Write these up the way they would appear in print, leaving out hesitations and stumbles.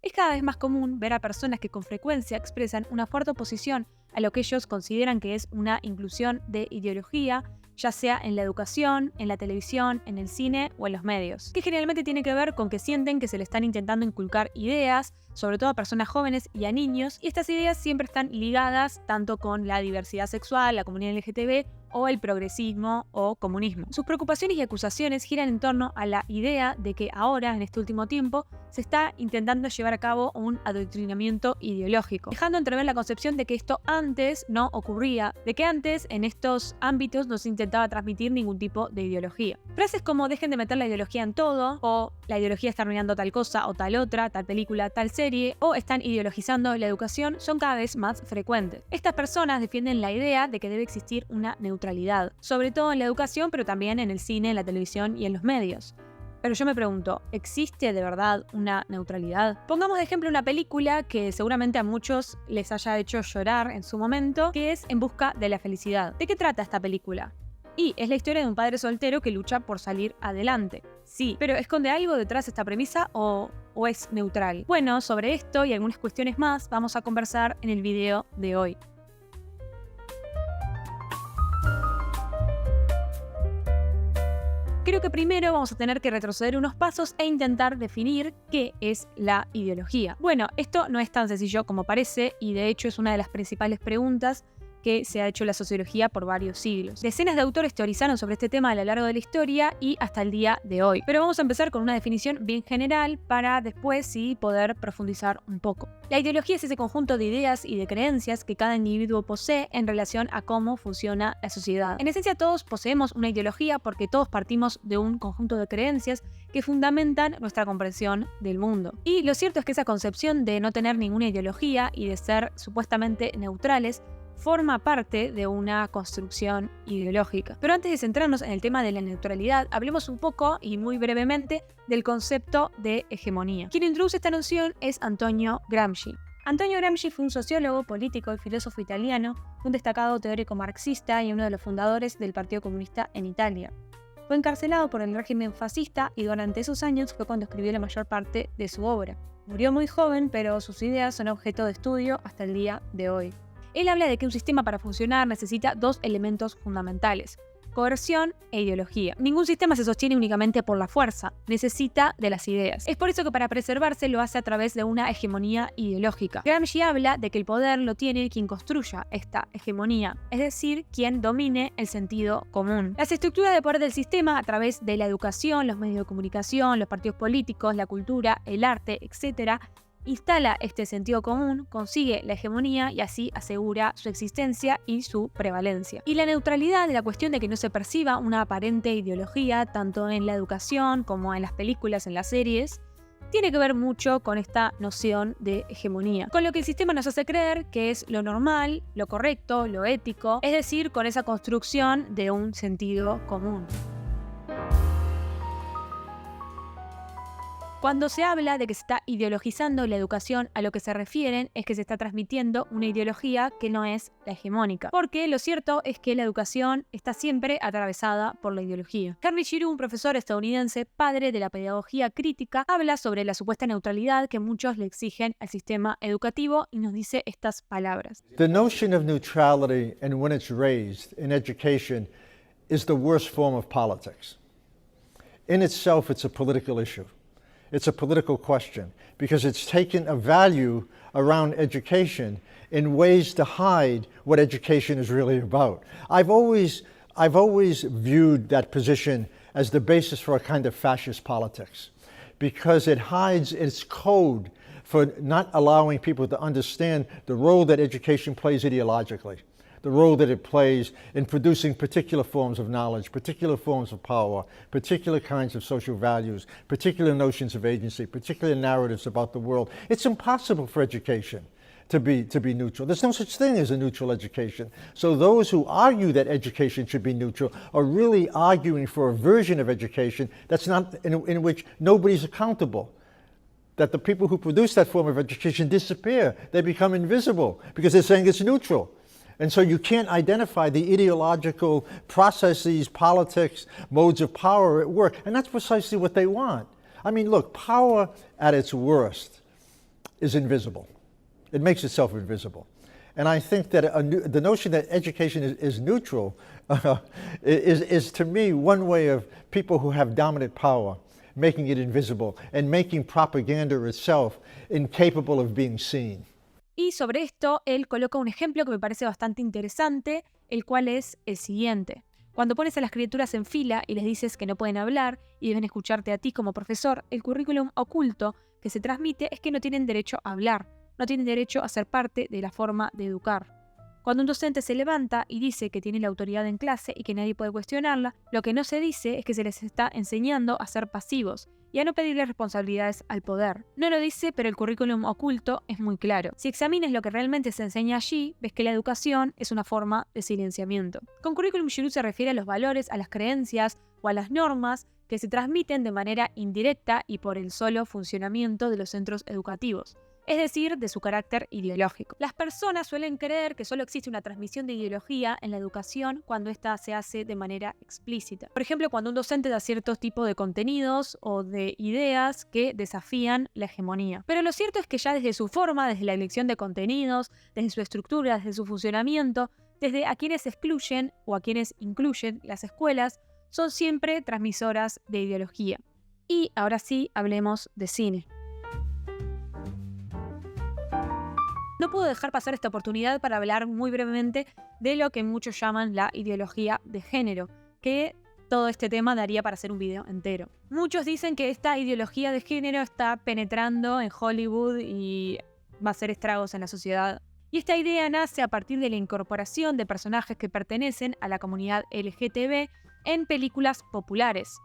Es cada vez más común ver a personas que con frecuencia expresan una fuerte oposición a lo que ellos consideran que es una inclusión de ideología, ya sea en la educación, en la televisión, en el cine o en los medios, que generalmente tiene que ver con que sienten que se le están intentando inculcar ideas, sobre todo a personas jóvenes y a niños, y estas ideas siempre están ligadas tanto con la diversidad sexual, la comunidad LGTB o el progresismo o comunismo. Sus preocupaciones y acusaciones giran en torno a la idea de que ahora, en este último tiempo, se está intentando llevar a cabo un adoctrinamiento ideológico, dejando entrever la concepción de que esto antes no ocurría, de que antes en estos ámbitos no se intentaba transmitir ningún tipo de ideología. Frases como dejen de meter la ideología en todo, o la ideología está arruinando tal cosa o tal otra, tal película, tal serie, o están ideologizando la educación son cada vez más frecuentes. Estas personas defienden la idea de que debe existir una neutralidad, sobre todo en la educación, pero también en el cine, en la televisión y en los medios. Pero yo me pregunto, ¿existe de verdad una neutralidad? Pongamos de ejemplo una película que seguramente a muchos les haya hecho llorar en su momento, que es En busca de la felicidad. ¿De qué trata esta película? Y es la historia de un padre soltero que lucha por salir adelante. Sí, pero ¿esconde algo detrás de esta premisa o es neutral? Bueno, sobre esto y algunas cuestiones más vamos a conversar en el video de hoy. Creo que primero vamos a tener que retroceder unos pasos e intentar definir qué es la ideología. Bueno, esto no es tan sencillo como parece y de hecho es una de las principales preguntas que se ha hecho la sociología por varios siglos. Decenas de autores teorizaron sobre este tema a lo largo de la historia y hasta el día de hoy. Pero vamos a empezar con una definición bien general para después sí poder profundizar un poco. La ideología es ese conjunto de ideas y de creencias que cada individuo posee en relación a cómo funciona la sociedad. En esencia todos poseemos una ideología porque todos partimos de un conjunto de creencias que fundamentan nuestra comprensión del mundo. Y lo cierto es que esa concepción de no tener ninguna ideología y de ser supuestamente neutrales forma parte de una construcción ideológica. Pero antes de centrarnos en el tema de la neutralidad, hablemos un poco y muy brevemente del concepto de hegemonía. Quien introduce esta noción es Antonio Gramsci. Antonio Gramsci fue un sociólogo, político y filósofo italiano, un destacado teórico marxista y uno de los fundadores del Partido Comunista en Italia. Fue encarcelado por el régimen fascista y durante esos años fue cuando escribió la mayor parte de su obra. Murió muy joven, pero sus ideas son objeto de estudio hasta el día de hoy. Él habla de que un sistema para funcionar necesita dos elementos fundamentales: coerción e ideología. Ningún sistema se sostiene únicamente por la fuerza, necesita de las ideas. Es por eso que para preservarse lo hace a través de una hegemonía ideológica. Gramsci habla de que el poder lo tiene quien construya esta hegemonía, es decir, quien domine el sentido común. Las estructuras de poder del sistema a través de la educación, los medios de comunicación, los partidos políticos, la cultura, el arte, etc., instala este sentido común, consigue la hegemonía y así asegura su existencia y su prevalencia. Y la neutralidad de la cuestión de que no se perciba una aparente ideología, tanto en la educación como en las películas, en las series, tiene que ver mucho con esta noción de hegemonía, con lo que el sistema nos hace creer que es lo normal, lo correcto, lo ético, es decir, con esa construcción de un sentido común. Cuando se habla de que se está ideologizando la educación, a lo que se refieren es que se está transmitiendo una ideología que no es la hegemónica. Porque lo cierto es que la educación está siempre atravesada por la ideología. Henry Giroux, un profesor estadounidense, padre de la pedagogía crítica, habla sobre la supuesta neutralidad que muchos le exigen al sistema educativo y nos dice estas palabras. The notion of neutrality and when it's raised in education is the worst form of politics. In itself, it's a political issue. It's a political question because it's taken a value around education in ways to hide what education is really about. I've always viewed that position as the basis for a kind of fascist politics because it hides its code for not allowing people to understand the role that education plays ideologically, the role that it plays in producing particular forms of knowledge, particular forms of power, particular kinds of social values, particular notions of agency, particular narratives about the world. It's impossible for education to be neutral. There's no such thing as a neutral education. So those who argue that education should be neutral are really arguing for a version of education that's not in which nobody's accountable. That the people who produce that form of education disappear. They become invisible because they're saying it's neutral. And so you can't identify the ideological processes, politics, modes of power at work. And that's precisely what they want. I mean, look, power at its worst is invisible. It makes itself invisible. And I think that the notion that education is neutral is to me one way of people who have dominant power making it invisible and making propaganda itself incapable of being seen. Y sobre esto, él coloca un ejemplo que me parece bastante interesante, el cual es el siguiente. Cuando pones a las criaturas en fila y les dices que no pueden hablar y deben escucharte a ti como profesor, el currículum oculto que se transmite es que no tienen derecho a hablar, no tienen derecho a ser parte de la forma de educar. Cuando un docente se levanta y dice que tiene la autoridad en clase y que nadie puede cuestionarla, lo que no se dice es que se les está enseñando a ser pasivos y a no pedirle responsabilidades al poder. No lo dice, pero el currículum oculto es muy claro. Si examinas lo que realmente se enseña allí, ves que la educación es una forma de silenciamiento. Con currículum Shuru se refiere a los valores, a las creencias o a las normas que se transmiten de manera indirecta y por el solo funcionamiento de los centros educativos, es decir, de su carácter ideológico. Las personas suelen creer que solo existe una transmisión de ideología en la educación cuando ésta se hace de manera explícita. Por ejemplo, cuando un docente da ciertos tipos de contenidos o de ideas que desafían la hegemonía. Pero lo cierto es que ya desde su forma, desde la elección de contenidos, desde su estructura, desde su funcionamiento, desde a quienes excluyen o a quienes incluyen las escuelas, son siempre transmisoras de ideología. Y ahora sí, hablemos de cine. No puedo dejar pasar esta oportunidad para hablar muy brevemente de lo que muchos llaman la ideología de género, que todo este tema daría para hacer un video entero. Muchos dicen que esta ideología de género está penetrando en Hollywood y va a hacer estragos en la sociedad. Y esta idea nace a partir de la incorporación de personajes que pertenecen a la comunidad LGTB en películas populares,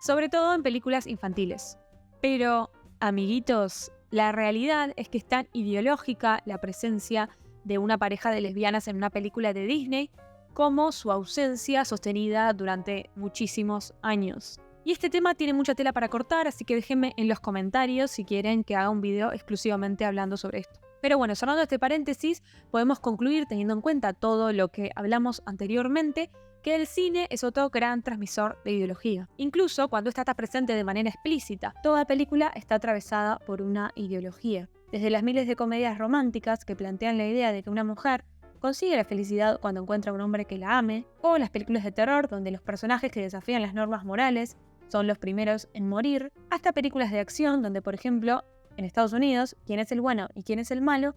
sobre todo en películas infantiles. Pero, amiguitos, la realidad es que es tan ideológica la presencia de una pareja de lesbianas en una película de Disney como su ausencia sostenida durante muchísimos años. Y este tema tiene mucha tela para cortar, así que déjenme en los comentarios si quieren que haga un video exclusivamente hablando sobre esto. Pero bueno, cerrando este paréntesis, podemos concluir, teniendo en cuenta todo lo que hablamos anteriormente, que el cine es otro gran transmisor de ideología. Incluso cuando esta está presente de manera explícita, toda película está atravesada por una ideología. Desde las miles de comedias románticas que plantean la idea de que una mujer consigue la felicidad cuando encuentra a un hombre que la ame, o las películas de terror donde los personajes que desafían las normas morales son los primeros en morir, hasta películas de acción donde, por ejemplo, en Estados Unidos, quién es el bueno y quién es el malo,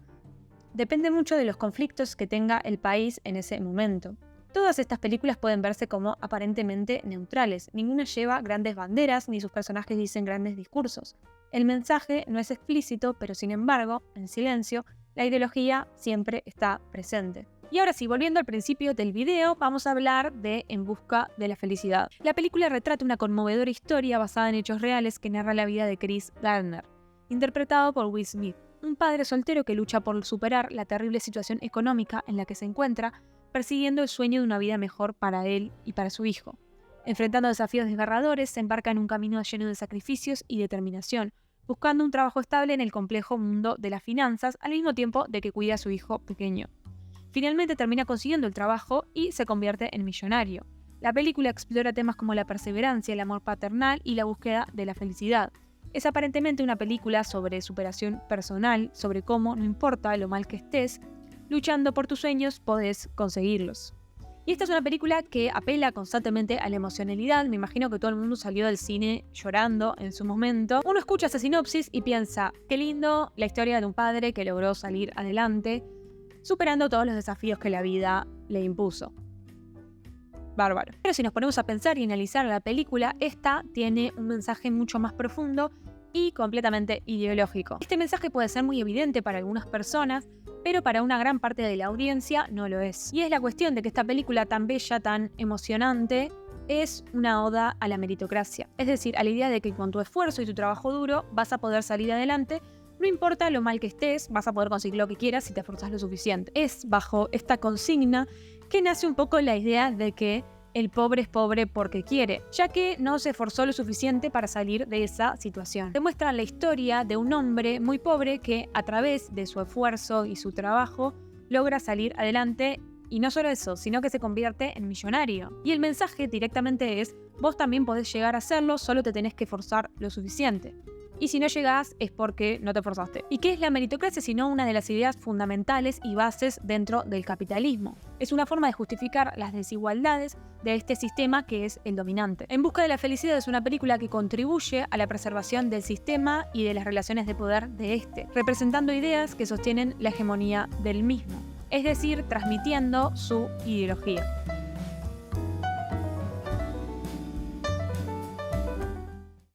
depende mucho de los conflictos que tenga el país en ese momento. Todas estas películas pueden verse como aparentemente neutrales. Ninguna lleva grandes banderas ni sus personajes dicen grandes discursos. El mensaje no es explícito, pero sin embargo, en silencio, la ideología siempre está presente. Y ahora sí, volviendo al principio del video, vamos a hablar de En busca de la felicidad. La película retrata una conmovedora historia basada en hechos reales que narra la vida de Chris Gardner, interpretado por Will Smith, un padre soltero que lucha por superar la terrible situación económica en la que se encuentra, persiguiendo el sueño de una vida mejor para él y para su hijo. Enfrentando desafíos desgarradores, se embarca en un camino lleno de sacrificios y determinación, buscando un trabajo estable en el complejo mundo de las finanzas, al mismo tiempo de que cuida a su hijo pequeño. Finalmente termina consiguiendo el trabajo y se convierte en millonario. La película explora temas como la perseverancia, el amor paternal y la búsqueda de la felicidad. Es aparentemente una película sobre superación personal, sobre cómo, no importa lo mal que estés, luchando por tus sueños podés conseguirlos. Y esta es una película que apela constantemente a la emocionalidad. Me imagino que todo el mundo salió del cine llorando en su momento. Uno escucha esa sinopsis y piensa, qué lindo la historia de un padre que logró salir adelante, superando todos los desafíos que la vida le impuso. Bárbaro. Pero si nos ponemos a pensar y analizar la película, esta tiene un mensaje mucho más profundo y completamente ideológico. Este mensaje puede ser muy evidente para algunas personas, pero para una gran parte de la audiencia no lo es. Y es la cuestión de que esta película tan bella, tan emocionante, es una oda a la meritocracia. Es decir, a la idea de que con tu esfuerzo y tu trabajo duro vas a poder salir adelante, no importa lo mal que estés, vas a poder conseguir lo que quieras si te esforzas lo suficiente. Es bajo esta consigna que nace un poco la idea de que el pobre es pobre porque quiere, ya que no se esforzó lo suficiente para salir de esa situación. Demuestra la historia de un hombre muy pobre que a través de su esfuerzo y su trabajo logra salir adelante, y no solo eso, sino que se convierte en millonario. Y el mensaje directamente es, vos también podés llegar a hacerlo, solo te tenés que esforzar lo suficiente. y si no llegás es porque no te esforzaste. ¿Y qué es la meritocracia sino una de las ideas fundamentales y bases dentro del capitalismo? Es una forma de justificar las desigualdades de este sistema que es el dominante. En busca de la felicidad es una película que contribuye a la preservación del sistema y de las relaciones de poder de este, representando ideas que sostienen la hegemonía del mismo, es decir, transmitiendo su ideología.